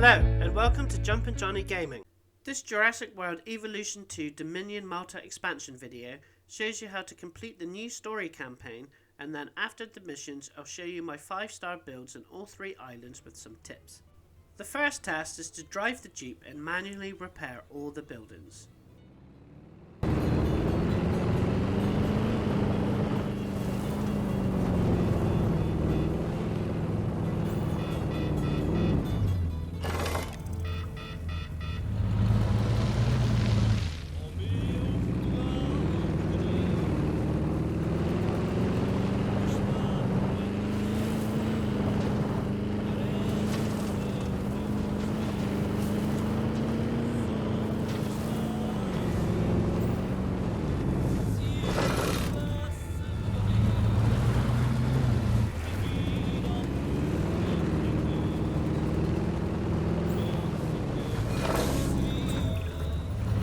Hello, and welcome to Jumpin' Johnny Gaming. This Jurassic World Evolution 2 Dominion Malta Expansion video shows you how to complete the new story campaign, and then after the missions I'll show you my 5-star builds on all 3 islands with some tips. The first task is to drive the Jeep and manually repair all the buildings.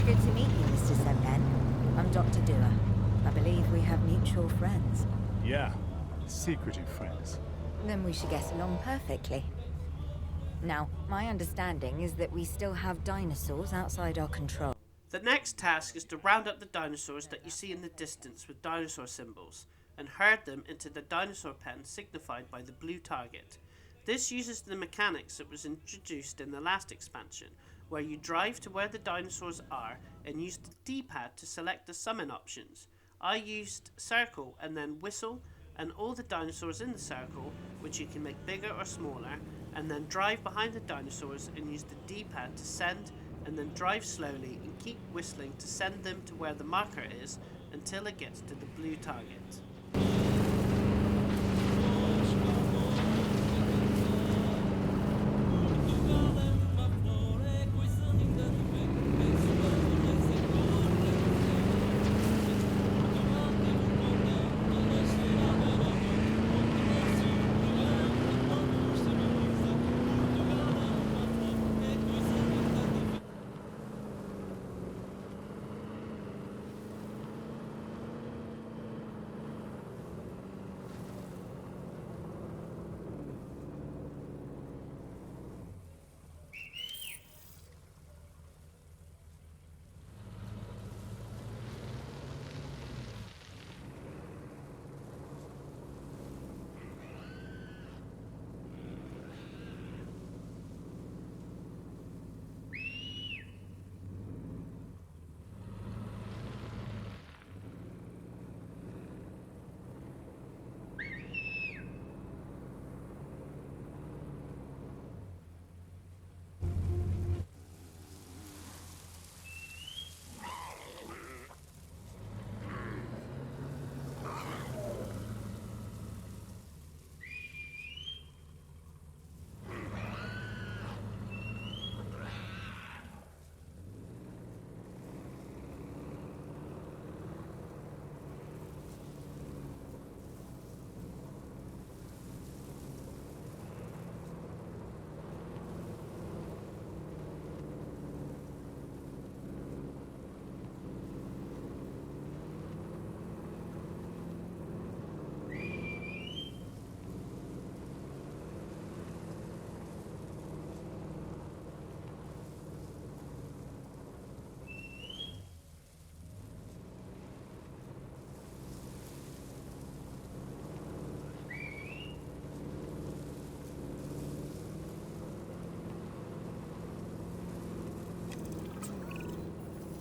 Good to meet you, Mr. Sempen. I'm Dr. Dua. I believe we have mutual friends. Yeah, secretive friends. Then we should get along perfectly. Now, my understanding is that we still have dinosaurs outside our control. The next task is to round up the dinosaurs that you see in the distance with dinosaur symbols, and herd them into the dinosaur pen signified by the blue target. This uses the mechanics that was introduced in the last expansion, where you drive to where the dinosaurs are and use the D-pad to select the summon options. I used circle and then whistle, and all the dinosaurs in the circle, which you can make bigger or smaller, and then drive behind the dinosaurs and use the D-pad to send, and then drive slowly and keep whistling to send them to where the marker is until it gets to the blue target.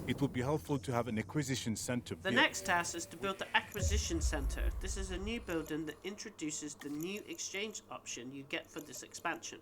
It would be helpful to have an acquisition center The next task is to build the Acquisition Center. This is a new building that introduces the new exchange option you get for this expansion.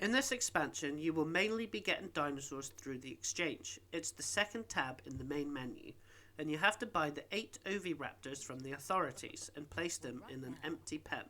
In this expansion, you will mainly be getting dinosaurs through the exchange. It's the second tab in the main menu, and you have to buy the 8 oviraptors from the authorities and place them in an empty pen.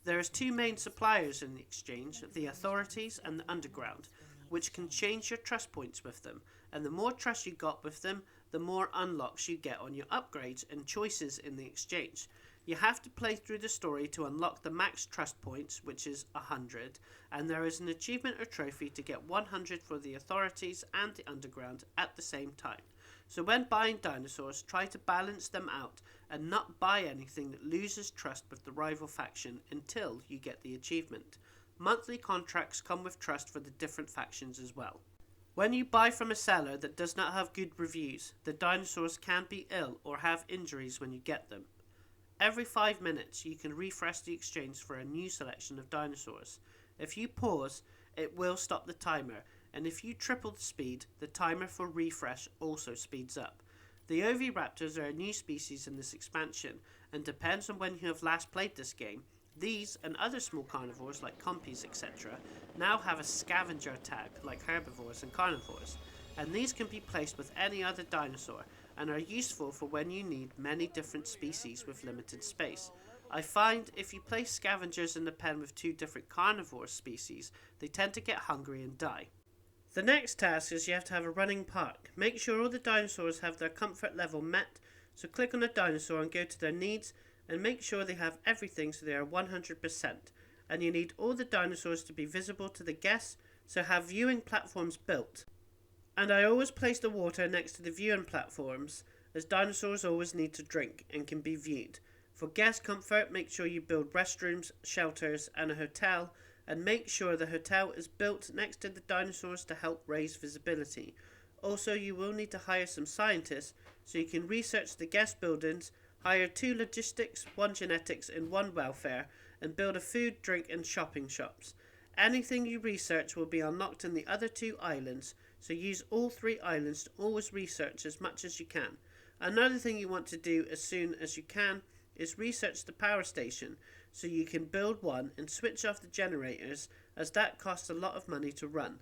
There is 2 main suppliers in the exchange, the authorities and the underground, which can change your trust points with them, and the more trust you got with them, the more unlocks you get on your upgrades and choices in the exchange. You have to play through the story to unlock the max trust points, which is 100, and there is an achievement or trophy to get 100 for the authorities and the underground at the same time. So when buying dinosaurs, try to balance them out and not buy anything that loses trust with the rival faction until you get the achievement. Monthly contracts come with trust for the different factions as well. When you buy from a seller that does not have good reviews, the dinosaurs can be ill or have injuries when you get them. Every 5 minutes you can refresh the exchange for a new selection of dinosaurs. If you pause, it will stop the timer, and if you triple the speed, the timer for refresh also speeds up. The oviraptors are a new species in this expansion, and depends on when you have last played this game. These and other small carnivores like compies etc. now have a scavenger tag like herbivores and carnivores, and these can be placed with any other dinosaur and are useful for when you need many different species with limited space. I find if you place scavengers in the pen with 2 different carnivore species, they tend to get hungry and die. The next task is you have to have a running park. Make sure all the dinosaurs have their comfort level met, so click on a dinosaur and go to their needs and make sure they have everything so they are 100%. And you need all the dinosaurs to be visible to the guests, so have viewing platforms built. And I always place the water next to the viewing platforms, as dinosaurs always need to drink and can be viewed. For guest comfort, make sure you build restrooms, shelters and a hotel, and make sure the hotel is built next to the dinosaurs to help raise visibility. Also, you will need to hire some scientists so you can research the guest buildings, hire 2 logistics, 1 genetics and 1 welfare, and build a food, drink and shopping shops. Anything you research will be unlocked in the other 2 islands, so use all 3 islands to always research as much as you can. Another thing you want to do as soon as you can is research the power station, so you can build one and switch off the generators, as that costs a lot of money to run.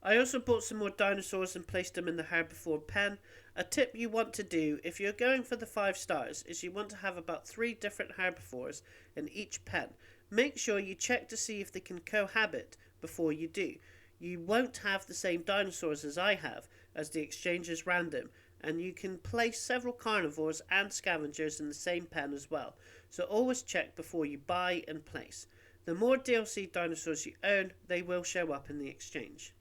I also bought some more dinosaurs and placed them in the herbivore pen. A tip you want to do if you're going for the 5 stars is you want to have about 3 different herbivores in each pen. Make sure you check to see if they can cohabit before you do. You won't have the same dinosaurs as I have, as the exchange is random, and you can place several carnivores and scavengers in the same pen as well, so always check before you buy and place. The more DLC dinosaurs you own, they will show up in the exchange.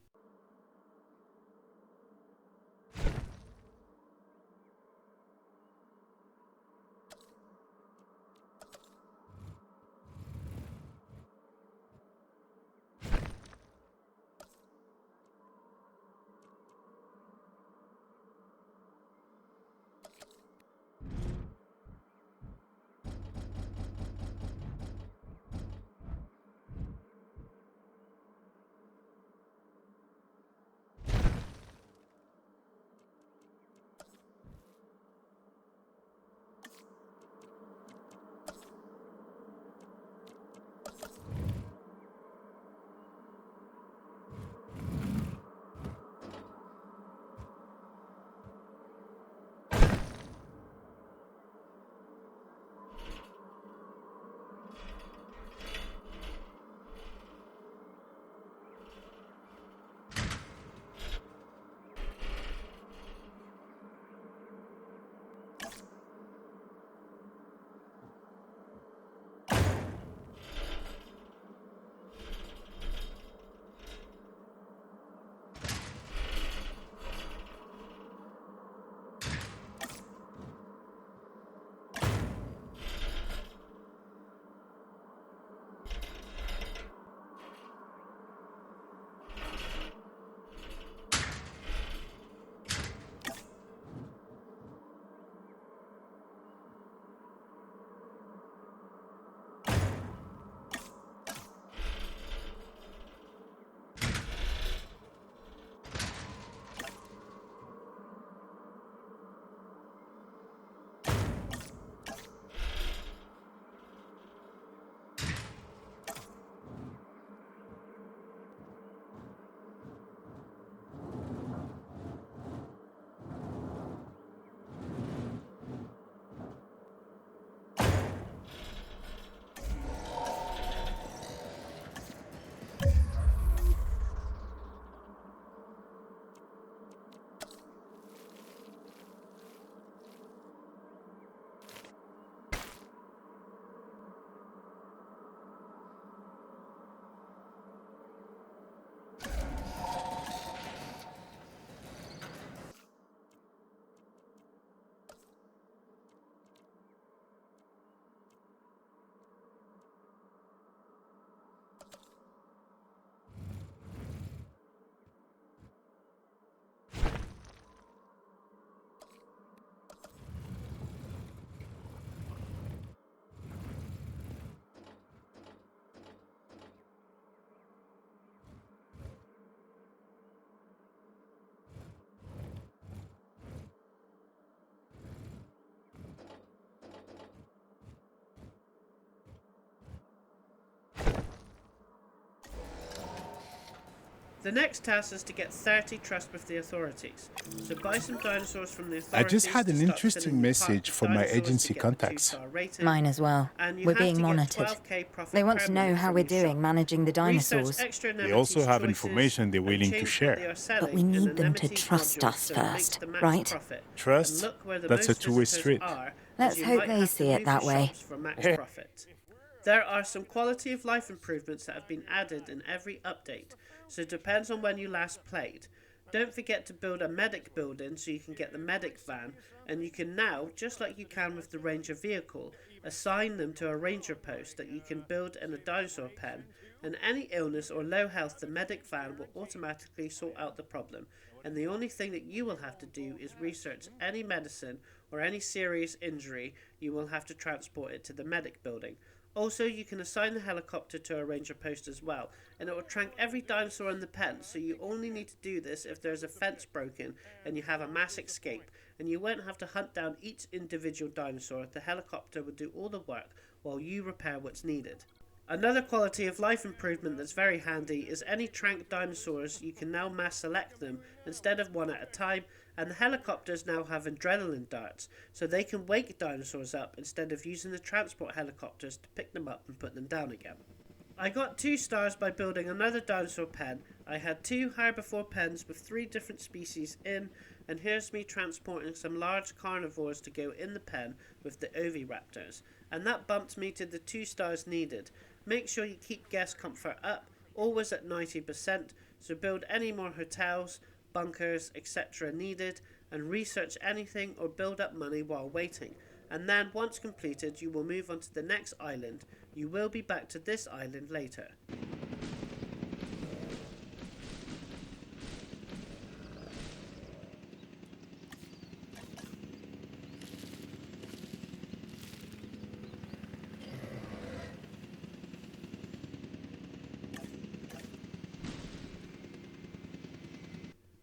The next task is to get 30 trust with the authorities. So buy some dinosaurs from the authorities. I just had to an start interesting filling your message park with from my dinosaurs to agency get the contacts. 2-star rating. Mine as well. And you We're have to being get monitored. 12k profit They want per to know minute how from we're your doing shop. managing the dinosaurs. Research extra They also amenities have choices information they're willing and to change what they share. are selling But we in need an them to amenities trust module us so it makes first, the max right? profit. Trust? And look where the That's a most two-way visitors street. are, as Let's you hope might they have see to it move that your way. shops for max profit. There are some quality of life improvements that have been added in every update, so it depends on when you last played. Don't forget to build a medic building so you can get the medic van, and you can now, just like you can with the ranger vehicle, assign them to a ranger post that you can build in a dinosaur pen, and any illness or low health the medic van will automatically sort out the problem, and the only thing that you will have to do is research any medicine or any serious injury. You will have to transport it to the medic building. Also, you can assign the helicopter to a ranger post as well, and it will track every dinosaur in the pen, so you only need to do this if there's a fence broken and you have a mass escape, and you won't have to hunt down each individual dinosaur. The helicopter will do all the work while you repair what's needed. Another quality of life improvement that's very handy is any tranked dinosaurs, you can now mass select them instead of one at a time, and the helicopters now have adrenaline darts, so they can wake dinosaurs up instead of using the transport helicopters to pick them up and put them down again. I got 2 stars by building another dinosaur pen. I had 2 herbivore pens with 3 different species in, and here's me transporting some large carnivores to go in the pen with the oviraptors, and that bumped me to the 2 stars needed. Make sure you keep guest comfort up, always at 90%, so build any more hotels, bunkers, etc. needed, and research anything or build up money while waiting. And then, once completed, you will move on to the next island. You will be back to this island later.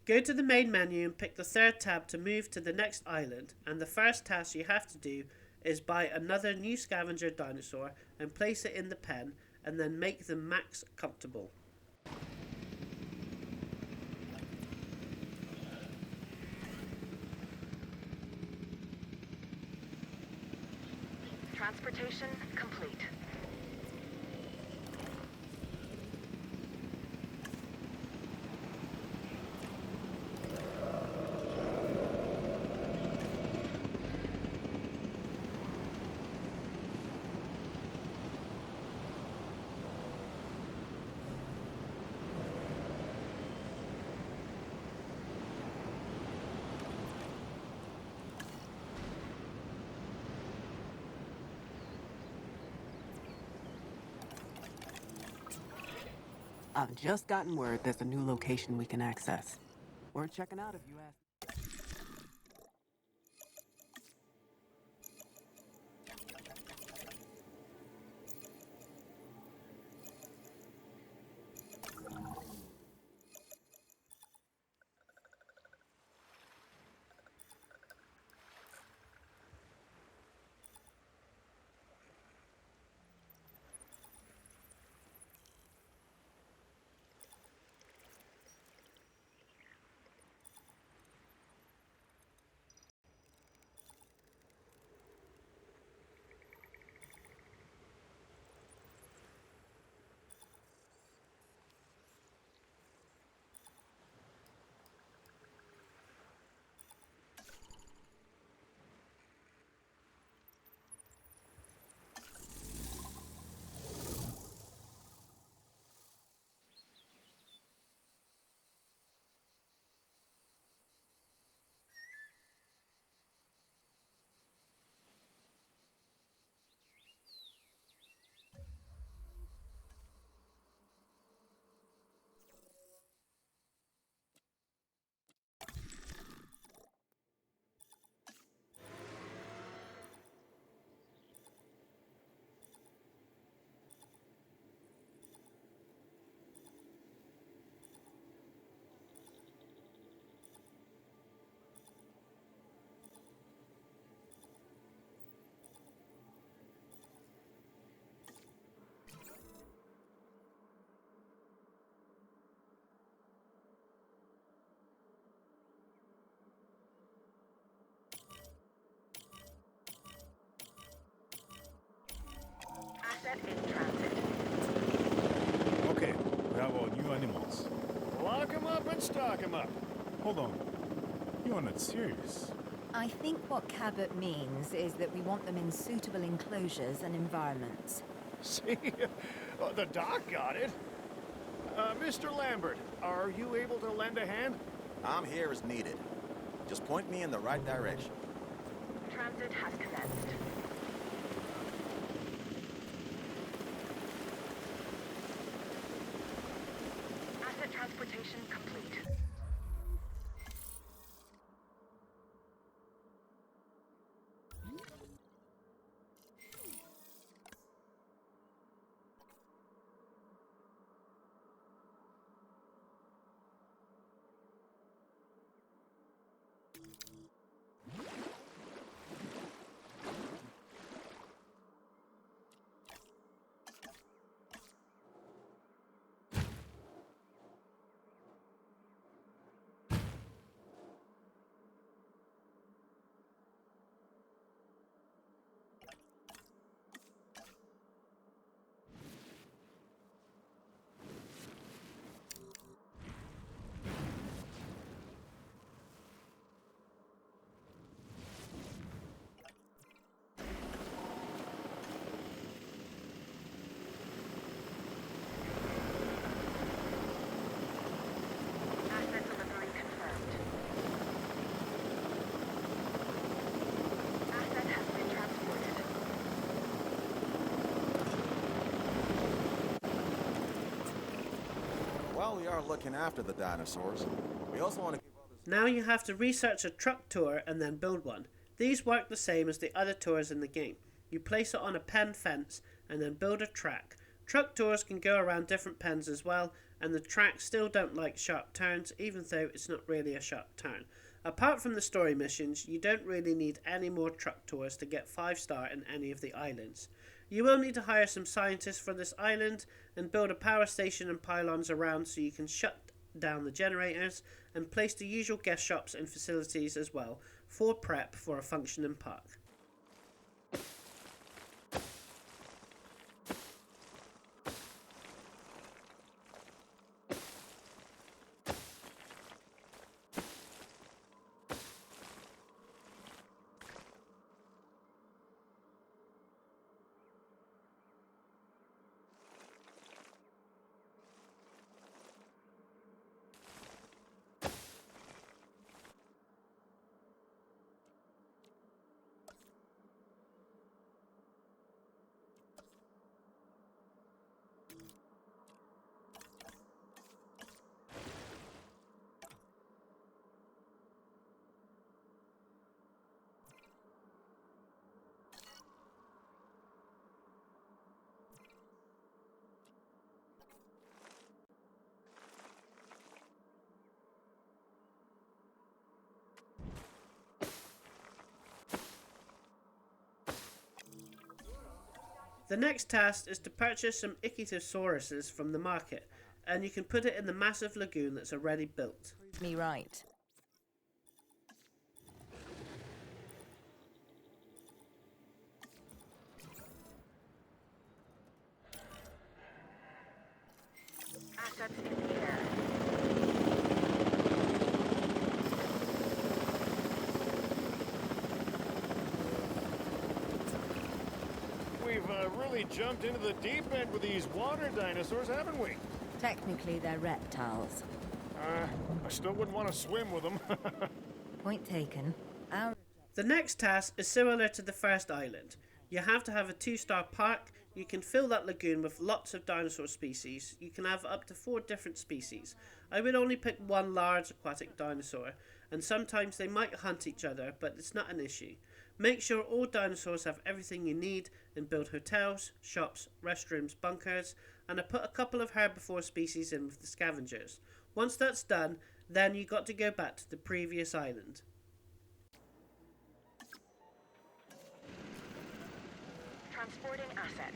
Go to the main menu and pick the 3rd tab to move to the next island, and the first task you have to do is buy another new scavenger dinosaur and place it in the pen, and then make them max comfortable. Transportation complete. I've just gotten word there's a new location we can access. Worth checking out if you ask. Asset in transit. Okay, we have our new animals. Lock 'em up and stock 'em up. Hold on. You are not serious. I think what Cabot means is that we want them in suitable enclosures and environments. See? The doc got it. Mr. Lambert, are you able to lend a hand? I'm here as needed. Just point me in the right direction. Transit has commenced. Asset transportation complete. While we are looking after the dinosaurs, we also want to give others... Now you have to research a truck tour and then build one. These work the same as the other tours in the game. You place it on a pen fence and then build a track. Truck tours can go around different pens as well, and the tracks still don't like sharp turns, even though it's not really a sharp turn. Apart from the story missions, you don't really need any more truck tours to get 5-star in any of the islands. You will need to hire some scientists for this island and build a power station and pylons around so you can shut down the generators and place the usual guest shops and facilities as well for prep for a functioning park. The next task is to purchase some ichthysauruses from the market, and you can put it in the massive lagoon that's already built. Me right. Assets in the air. We've really jumped into the deep end with these water dinosaurs, haven't we? Technically, they're reptiles. I still wouldn't want to swim with them. Point taken. Our The next task is similar to the first island. You have to have a 2-star park. You can fill that lagoon with lots of dinosaur species. You can have up to 4 different species. I would only pick one large aquatic dinosaur, and sometimes they might hunt each other, but it's not an issue. Make sure all dinosaurs have everything you need and build hotels, shops, restrooms, bunkers, and I put a couple of herbivore species in with the scavengers. Once that's done, then you got to go back to the previous island. Transporting asset.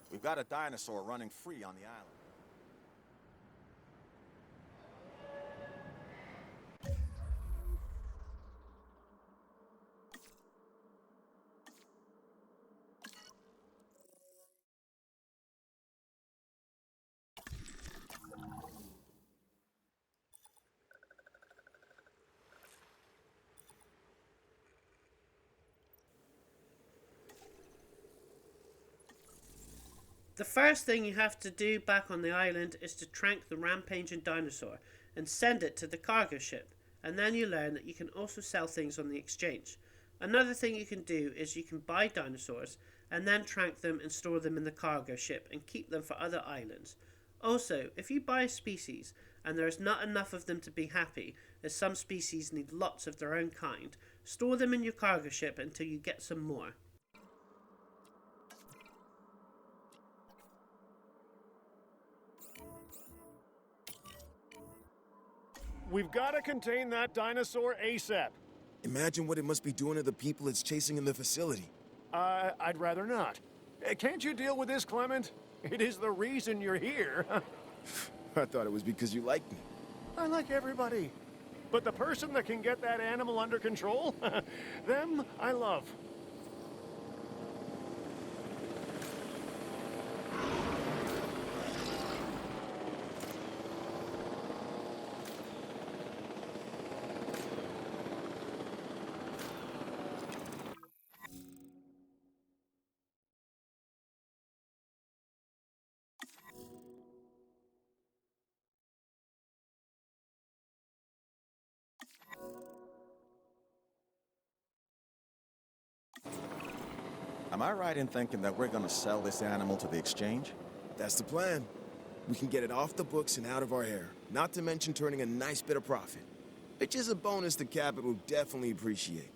We've got a dinosaur running free on the island. The first thing you have to do back on the island is to trank the rampaging dinosaur and send it to the cargo ship, and then you learn that you can also sell things on the exchange. Another thing you can do is you can buy dinosaurs and then trank them and store them in the cargo ship and keep them for other islands. Also, if you buy a species and there is not enough of them to be happy, as some species need lots of their own kind, store them in your cargo ship until you get some more. We've got to contain that dinosaur ASAP. Imagine what it must be doing to the people it's chasing in the facility. I'd rather not. Can't you deal with this, Clement? It is the reason you're here. I thought it was because you liked me. I like everybody. But the person that can get that animal under control, them I love. Am I right in thinking that we're gonna sell this animal to the exchange? That's the plan. We can get it off the books and out of our hair, not to mention turning a nice bit of profit, which is a bonus the Cabot will definitely appreciate.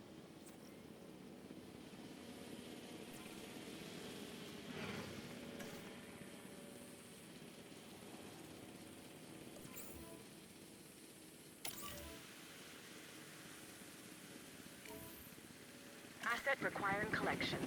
Asset requiring collection.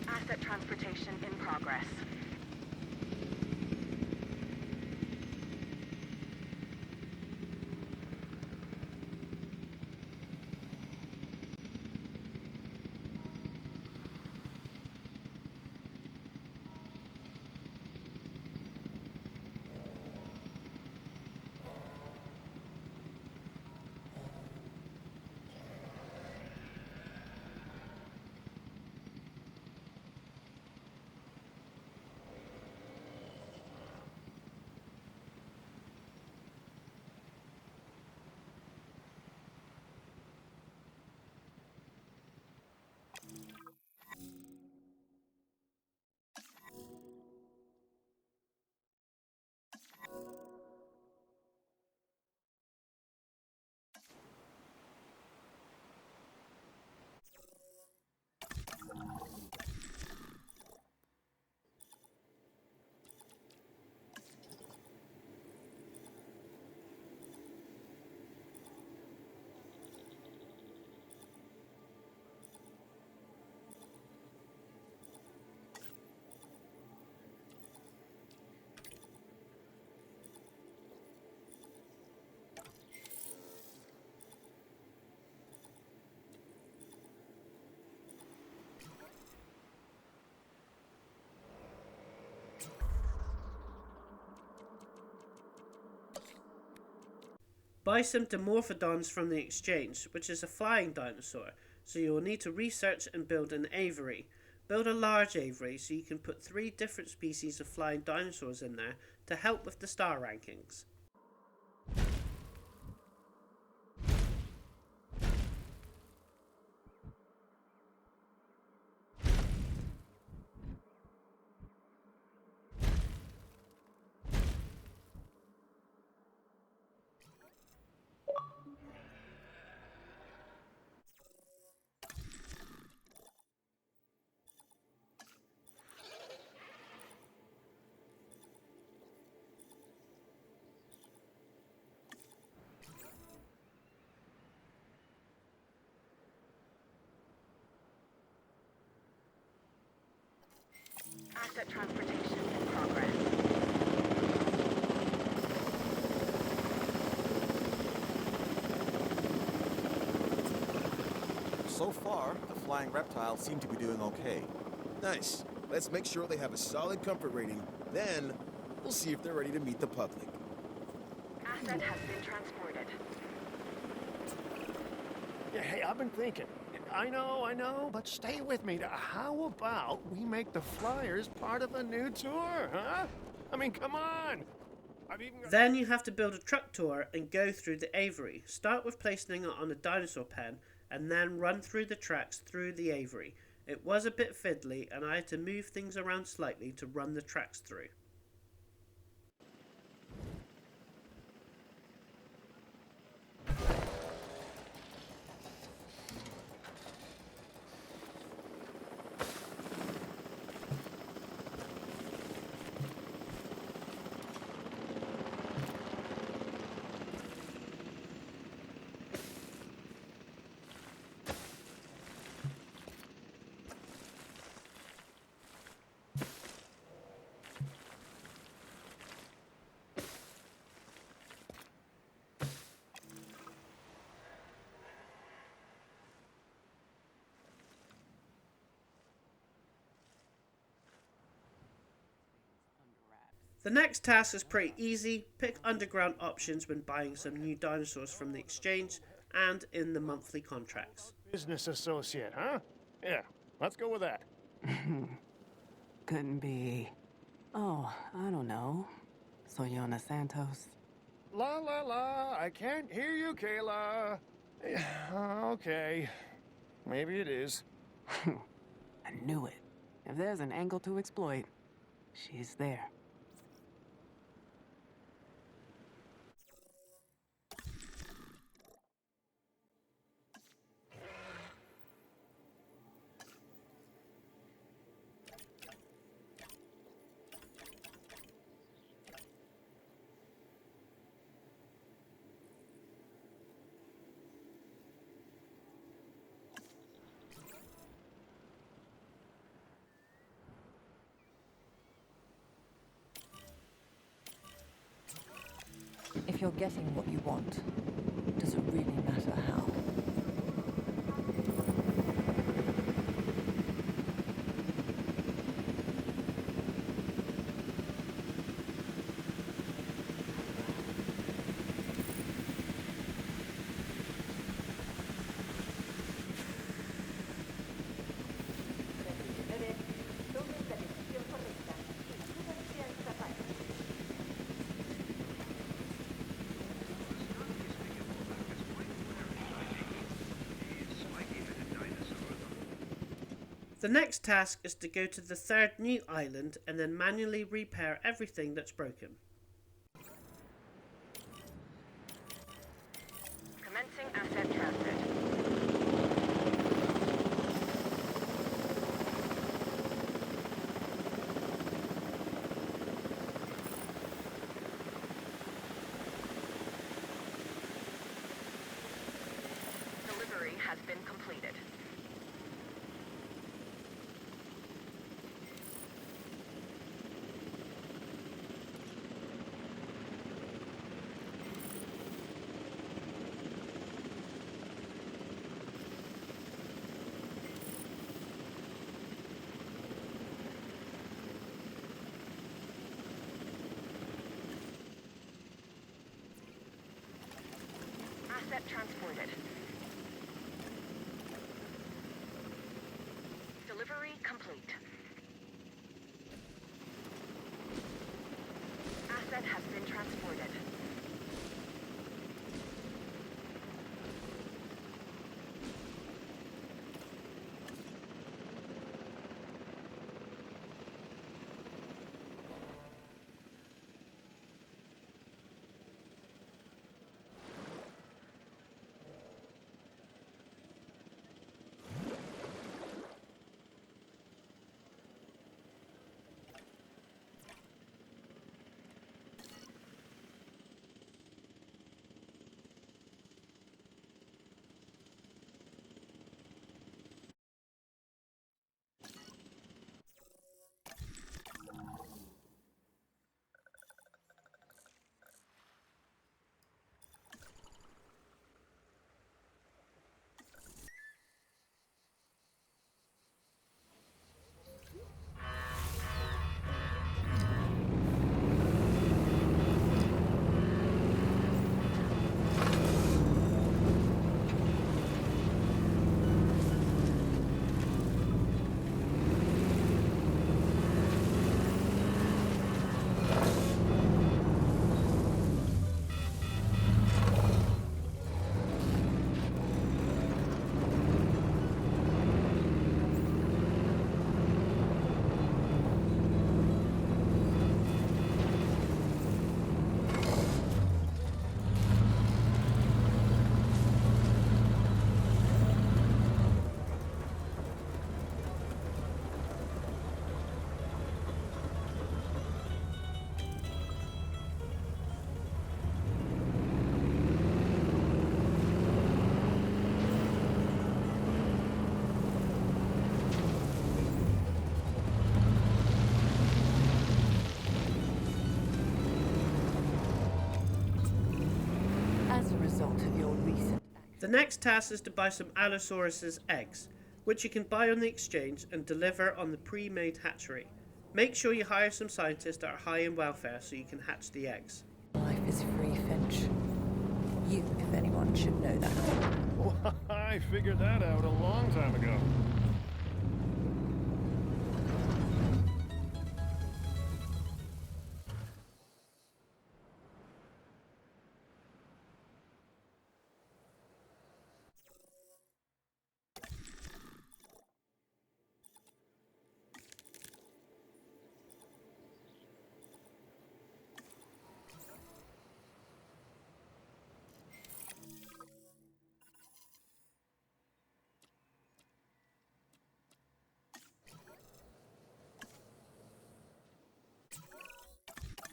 Asset transportation in progress. Buy some Dimorphodons from the exchange, which is a flying dinosaur, so you will need to research and build an aviary. Build a large aviary so you can put 3 different species of flying dinosaurs in there to help with the star rankings. Asset transportation in progress. So far, the flying reptiles seem to be doing okay. Nice. Let's make sure they have a solid comfort rating. Then, we'll see if they're ready to meet the public. Asset has been transported. Yeah, hey, I've been thinking. I know, but stay with me. How about we make the Flyers part of a new tour, huh? I mean, come on. I've even got... Then you have to build a truck tour and go through the aviary. Start with placing it on a dinosaur pen and then run through the tracks through the aviary. It was a bit fiddly and I had to move things around slightly to run the tracks through. The next task is pretty easy. Pick underground options when buying some new dinosaurs from the exchange and in the monthly contracts. Business associate, huh? Yeah, let's go with that. Couldn't be. Oh, I don't know. Soyona Santos. La la la, I can't hear you, Kayla. Okay, maybe it is. I knew it. If there's an angle to exploit, she's there. If you're getting what you want, does it really matter how? The next task is to go to the third new island and then manually repair everything that's broken. Commencing asset transit. Delivery has been completed. Asset transported. Delivery complete. Asset has been transported. The next task is to buy some Allosaurus' eggs, which you can buy on the exchange and deliver on the pre-made hatchery. Make sure you hire some scientists that are high in welfare so you can hatch the eggs. Life is free, Finch. You, if anyone, should know that. Well, I figured that out a long time ago.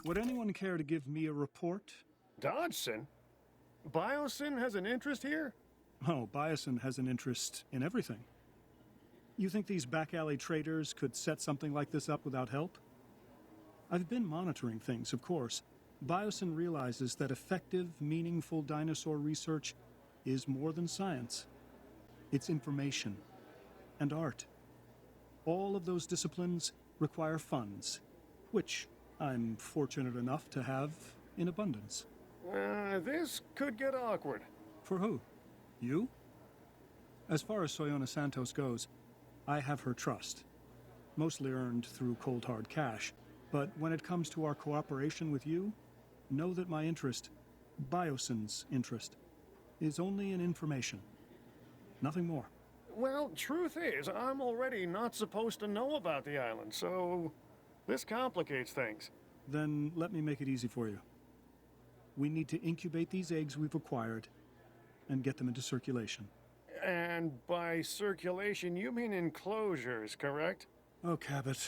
Would anyone care to give me a report? Dodgson? Biosyn has an interest here? Oh, Biosyn has an interest in everything. You think these back-alley traders could set something like this up without help? I've been monitoring things, of course. Biosyn realizes that effective, meaningful dinosaur research is more than science. It's information and art. All of those disciplines require funds, which I'm fortunate enough to have in abundance. This could get awkward. For who? You? As far as Soyona Santos goes, I have her trust, mostly earned through cold hard cash. But when it comes to our cooperation with you, know that my interest, Biosyn's interest, is only in information. Nothing more. Well, truth is, I'm already not supposed to know about the island, so this complicates things. Then let me make it easy for you. We need to incubate these eggs we've acquired and get them into circulation. And by circulation, you mean enclosures, correct? Oh, Cabot.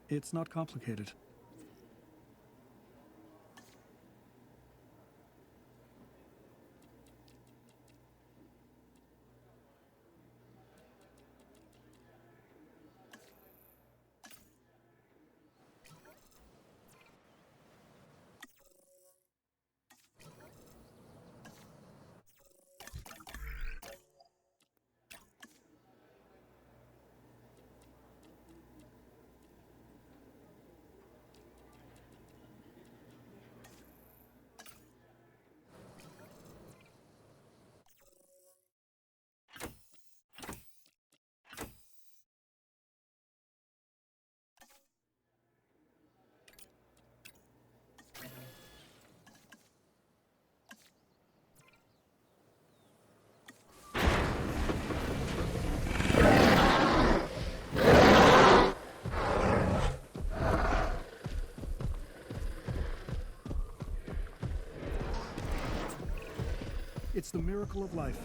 It's not complicated. It's the miracle of life.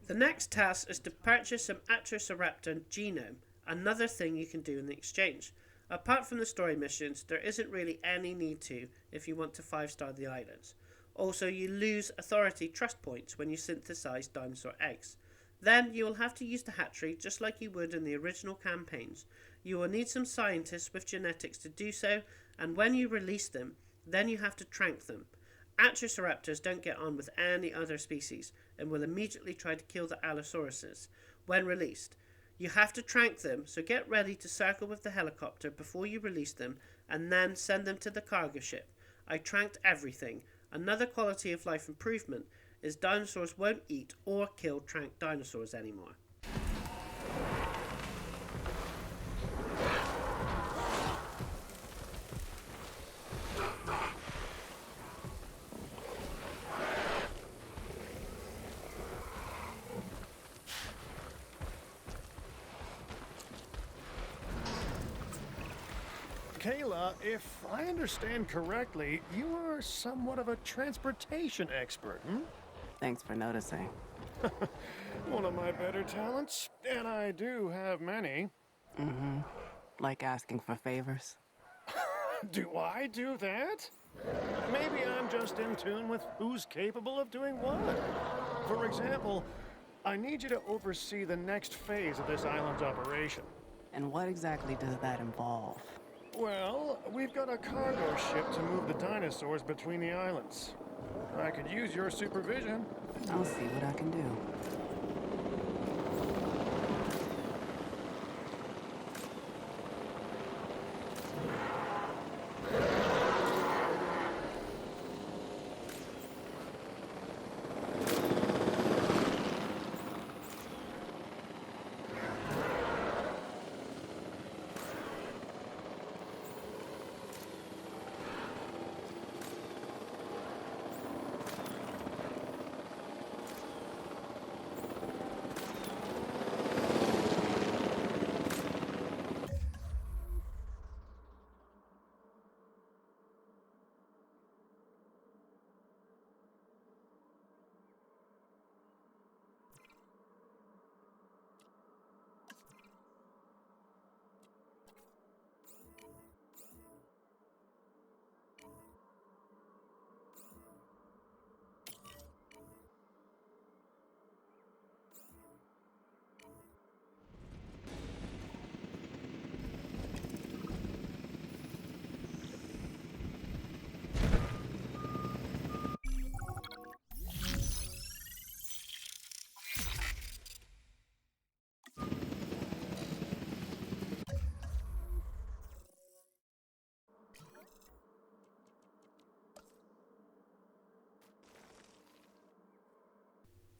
The next task is to purchase some Atroceraptor genome, another thing you can do in the exchange. Apart from the story missions, there isn't really any need to if you want to 5-star the islands. Also, you lose authority trust points when you synthesize dinosaur eggs. Then you will have to use the hatchery just like you would in the original campaigns. You will need some scientists with genetics to do so, and when you release them, then you have to trank them. Atroceraptors don't get on with any other species and will immediately try to kill the Allosauruses when released. You have to trank them, so get ready to circle with the helicopter before you release them and then send them to the cargo ship. I tranked everything. Another quality of life improvement is dinosaurs won't eat or kill tranked dinosaurs anymore. Kayla, if I understand correctly, you are somewhat of a transportation expert, hmm? Thanks for noticing. One of my better talents, and I do have many. Mm-hmm. Like asking for favors. Do I do that? Maybe I'm just in tune with who's capable of doing what. For example, I need you to oversee the next phase of this island's operation. And what exactly does that involve? Well, we've got a cargo ship to move the dinosaurs between the islands. I could use your supervision. I'll see what I can do.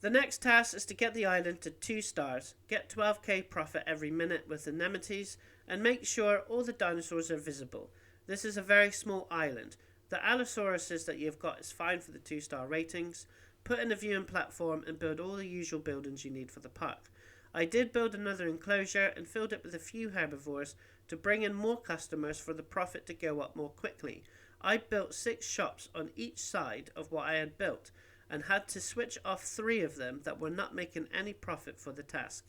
The next task is to get the island to 2 stars, get 12k profit every minute with anemones, and make sure all the dinosaurs are visible. This is a very small island. The Allosauruses that you've got is fine for the 2-star ratings. Put in a viewing platform and build all the usual buildings you need for the park. I did build another enclosure and filled it with a few herbivores to bring in more customers for the profit to go up more quickly. I built 6 shops on each side of what I had built and had to switch off 3 of them that were not making any profit for the task.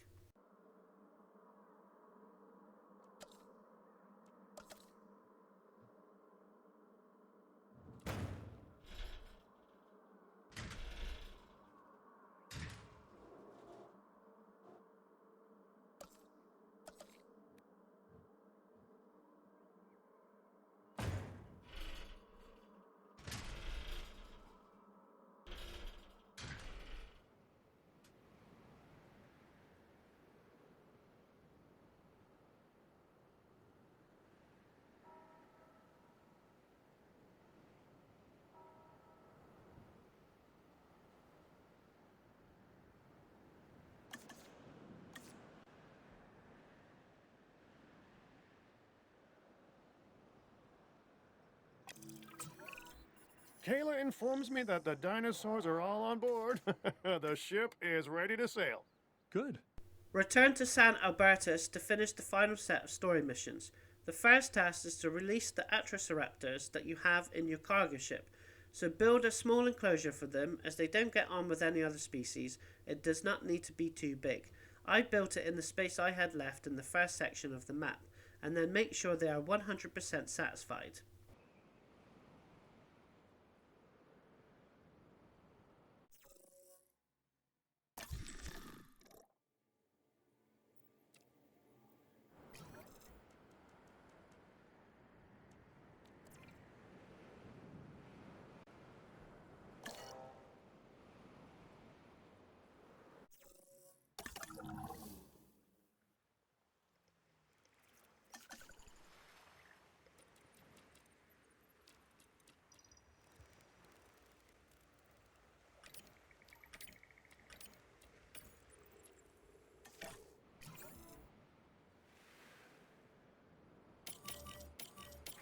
Kayla informs me that the dinosaurs are all on board. The ship is ready to sail. Good. Return to San Albertus to finish the final set of story missions. The first task is to release the Atrociraptors that you have in your cargo ship. So build a small enclosure for them, as they don't get on with any other species. It does not need to be too big. I built it in the space I had left in the first section of the map, and then make sure they are 100% satisfied.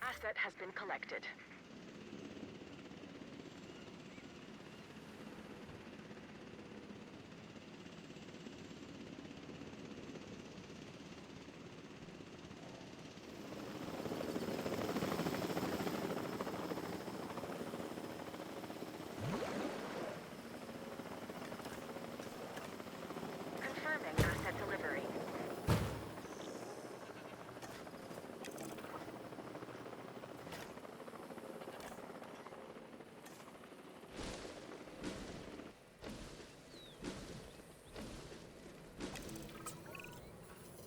Asset has been collected. Confirming asset delivery.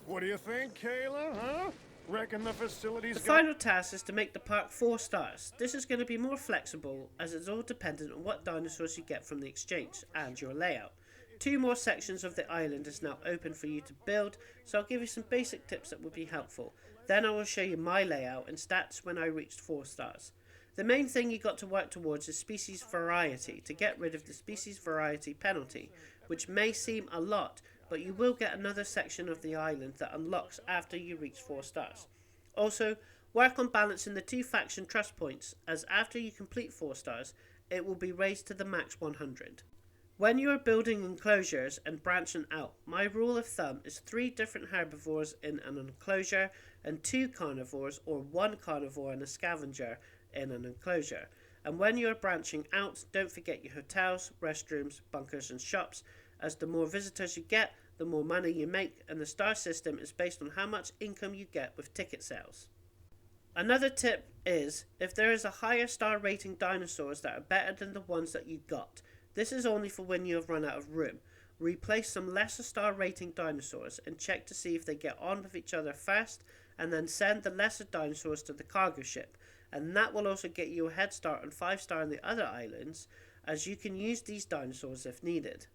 What do you think, Kayla, huh? Reckon the facility's The got... final task is to make the park 4 stars. This is going to be more flexible, as it's all dependent on what dinosaurs you get from the exchange and your layout. 2 more sections of the island is now open for you to build, so I'll give you some basic tips that will be helpful. Then I will show you my layout and stats when I reached 4 stars. The main thing you got to work towards is species variety, to get rid of the species variety penalty, which may seem a lot, but you will get another section of the island that unlocks after you reach 4 stars. Also, work on balancing the 2 faction trust points, as after you complete 4 stars, it will be raised to the max 100. When you are building enclosures and branching out, my rule of thumb is 3 different herbivores in an enclosure and 2 carnivores or 1 carnivore and a scavenger in an enclosure. And when you are branching out, don't forget your hotels, restrooms, bunkers and shops, as the more visitors you get, the more money you make, and the star system is based on how much income you get with ticket sales. Another tip is, if there is a higher star rating dinosaurs that are better than the ones that you got, this is only for when you have run out of room. Replace some lesser star rating dinosaurs and check to see if they get on with each other first, and then send the lesser dinosaurs to the cargo ship, and that will also get you a head start on 5-star on the other islands, as you can use these dinosaurs if needed.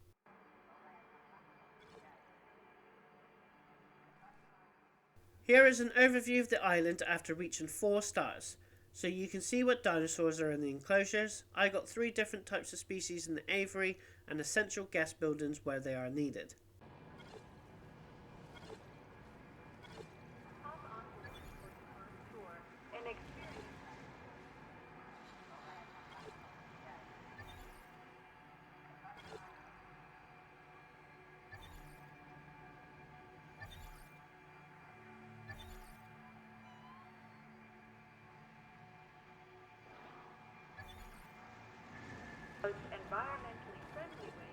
Here is an overview of the island after reaching 4 stars. so you can see what dinosaurs are in the enclosures. I got 3 different types of species in the aviary and essential guest buildings where they are needed. Environmentally friendly way.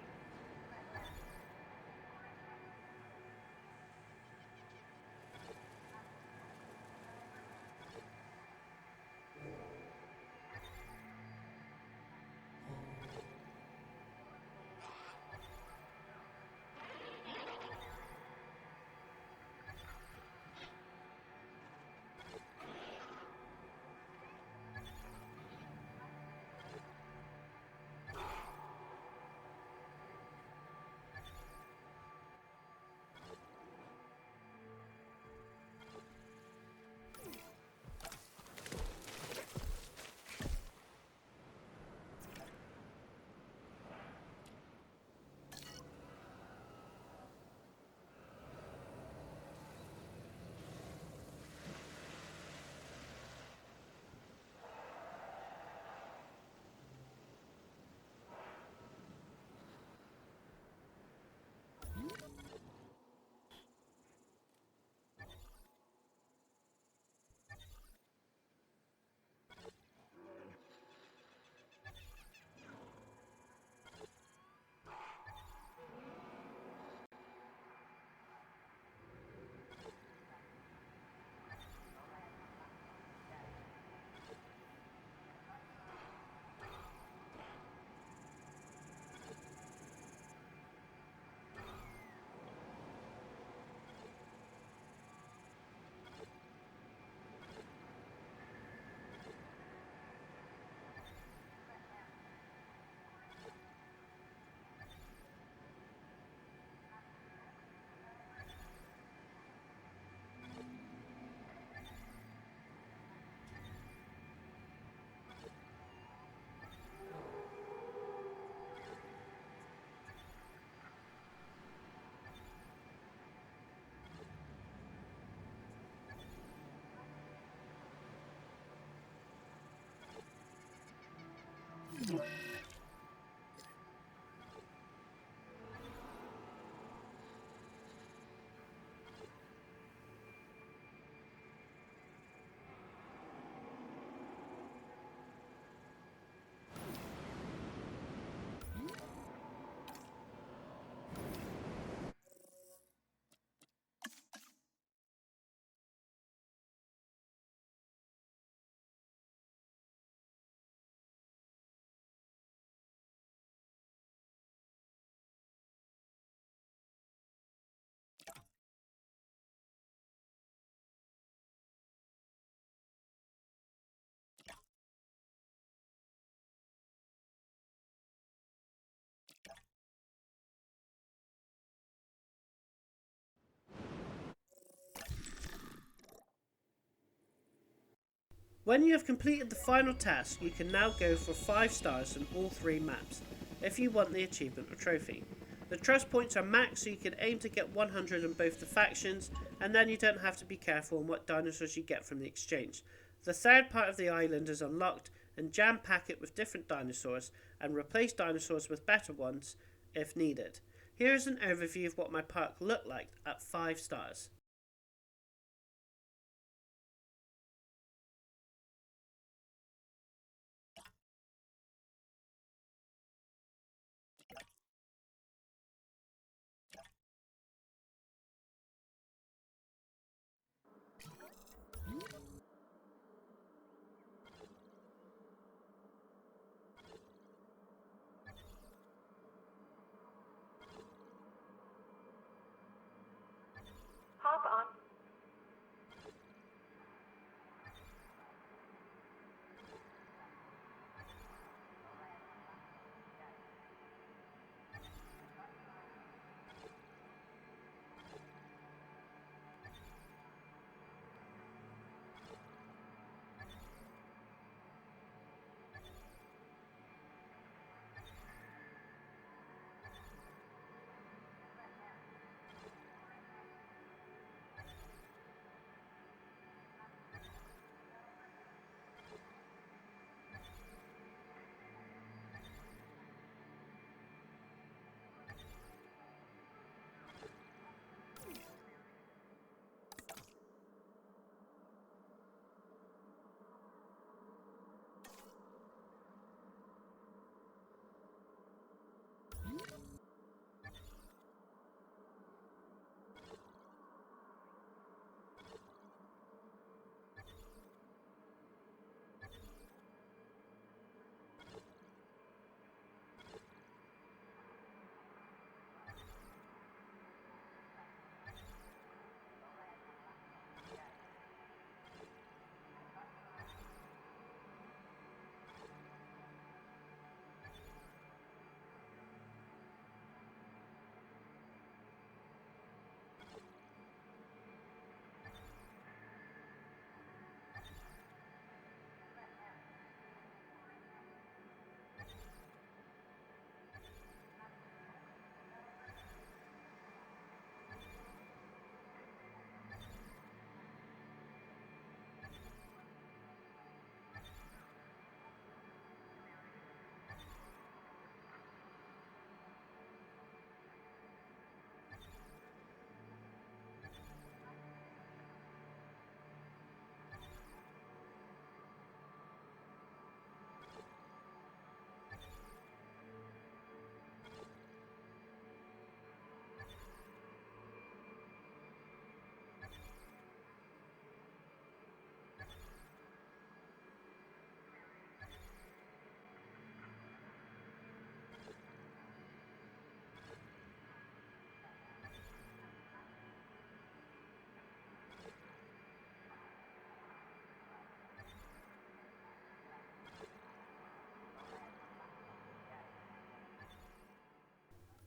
When you have completed the final task, you can now go for 5 stars on all 3 maps, if you want the achievement or trophy. The trust points are max, so you can aim to get 100 on both the factions, and then you don't have to be careful on what dinosaurs you get from the exchange. The third part of the island is unlocked, and jam-pack it with different dinosaurs, and replace dinosaurs with better ones if needed. Here is an overview of what my park looked like at 5 stars. Hop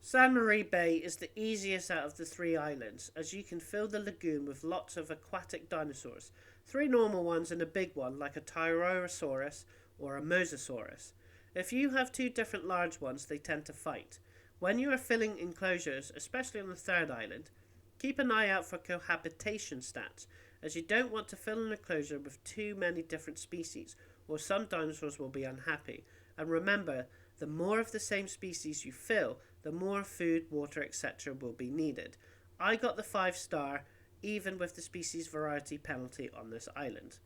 San Marie Bay is the easiest out of the 3 islands, as you can fill the lagoon with lots of aquatic dinosaurs, 3 normal ones and a big one like a Tyrannosaurus or a Mosasaurus. If you have 2 different large ones, they tend to fight. When you are filling enclosures, especially on the 3rd island, keep an eye out for cohabitation stats, as you don't want to fill an enclosure with too many different species, or some dinosaurs will be unhappy. And remember, the more of the same species you fill, the more food, water, etc. will be needed. I got the 5-star, even with the species variety penalty on this island.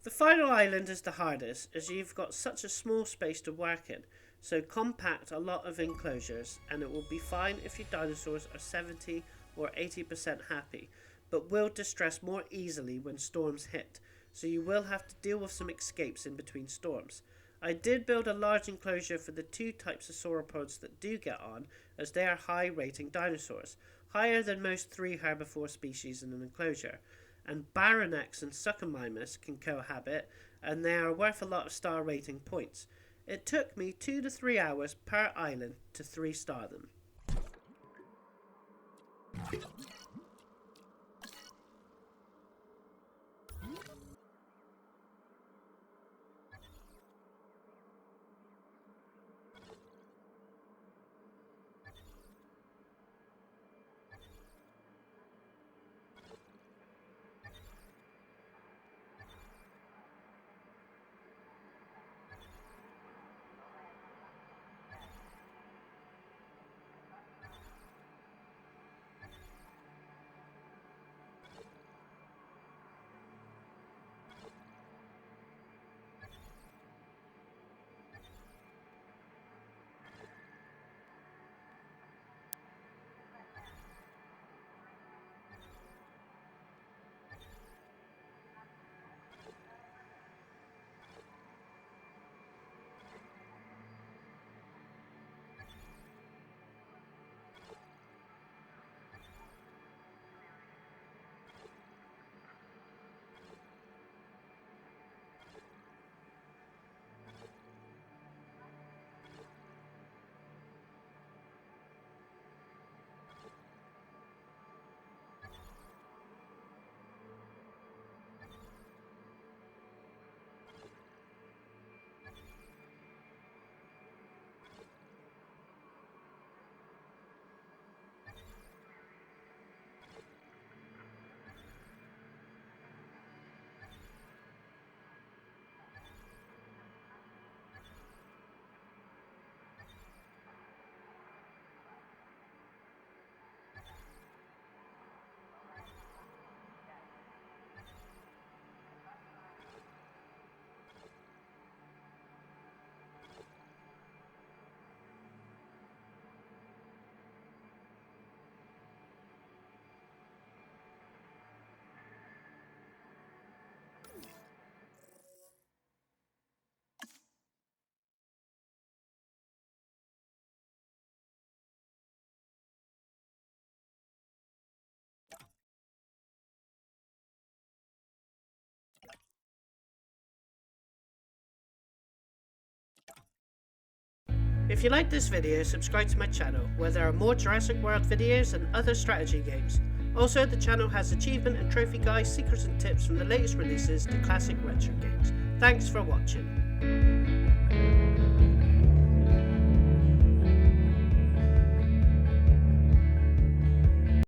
The final island is the hardest, as you've got such a small space to work in, so compact a lot of enclosures and it will be fine if your dinosaurs are 70 or 80% happy, but will distress more easily when storms hit, so you will have to deal with some escapes in between storms. I did build a large enclosure for the 2 types of sauropods that do get on, as they are high rating dinosaurs, higher than most 3 herbivore species in an enclosure. And Baronex and Suchomimus can cohabit, and they are worth a lot of star rating points. It took me 2 to 3 hours per island to 3-star them. If you like this video, subscribe to my channel, where there are more Jurassic World videos and other strategy games. Also, the channel has achievement and trophy guides, secrets and tips from the latest releases to classic retro games. Thanks for watching.